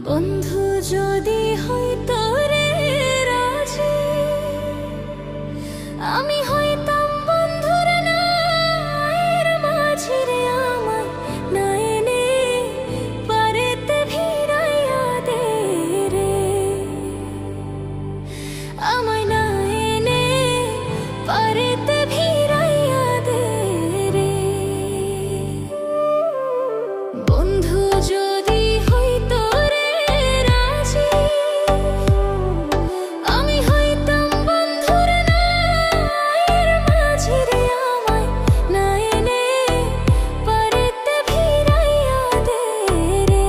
বন্ধু যদি হইতো রে রাজি, আমি হইতাম বন্ধুর নায়ের মাঝি রে। আমায় না এনে পারেতে ভিড়াইয়া দে রে, আমায় না এনে পারেতে ভিড়াইয়া দে রে। বন্ধু যদি হইতো রে রাজি, আমি হইতাম বন্ধুর নায়ের মাঝি রে। আমায় না এনে পারেতে ভিড়াইয়া দে রে,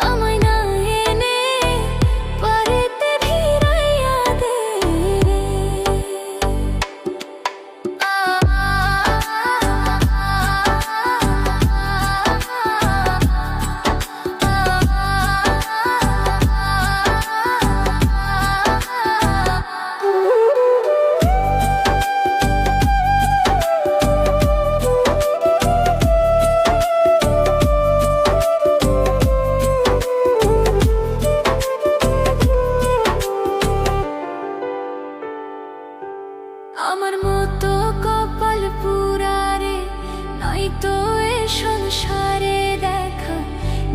আমায় না এনে পারেতে ভিড়াইয়া দে রে। আমার মতো কপাল পুরারে নয়তো এ সংসারে দেখা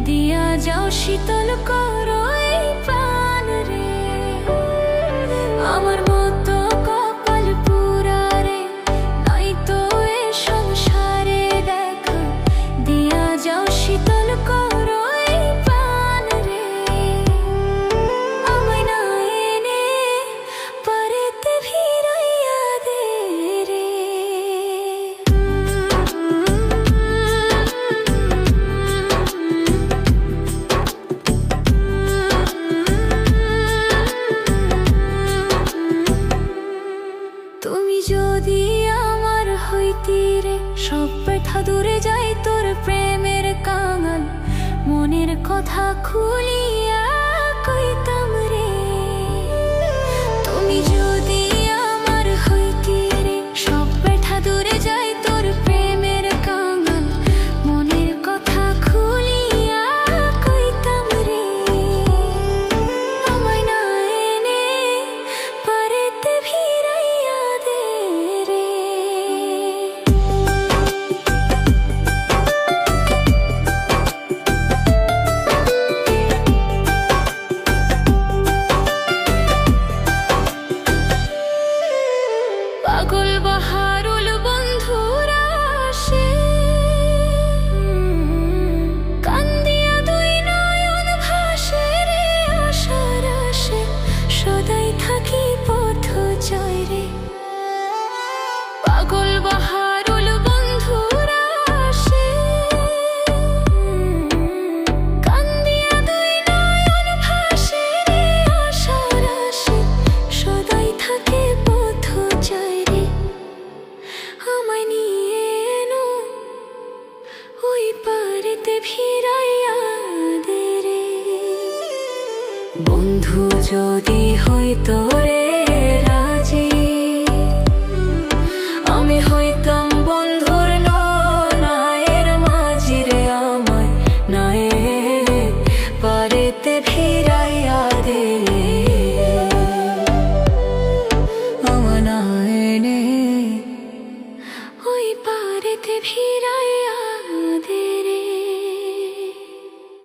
দিয়া যাও, শীতল করো এই প্রাণ রে। আমার মতো কপাল পুরারে নয়তো এ সংসারে দেখা দিয়া যাও, শীতল করো এই প্রাণ রে। আমায় না এনে পারেতে ভিড়াইয়া দে রে। তুমি যদি আমার হইতি রে, সব ব্যথা দূরে যাই তোর প্রেমের কাঙাল। মনের কথা খুলিয়া কইতাম রে। তুমি যদি আমার হইতি রে, সব ব্যথা দূরে যাই তোর প্রেমের কাঙাল। মনের কথা খুলিয়া কইতাম রে, আমায় না এনে পারেতে ভিড়াইয়া দে রে। পাগল বাহারুল বন্ধুরা আসে, কান্দিয়া দুই নয়ন ভাসে রে। আশার আসে সদাই থাকি পথ জয় রে। পাগল বাহারুল বন্ধুরা আসে, কান্দিয়া দুই নয়ন ভাসে রে। আশার আসে সদাই থাকে পথ জয় রে। আমায় নিয়ে এনো ওই পারেতে ভিড়াইয়া দে রে। বন্ধু যদি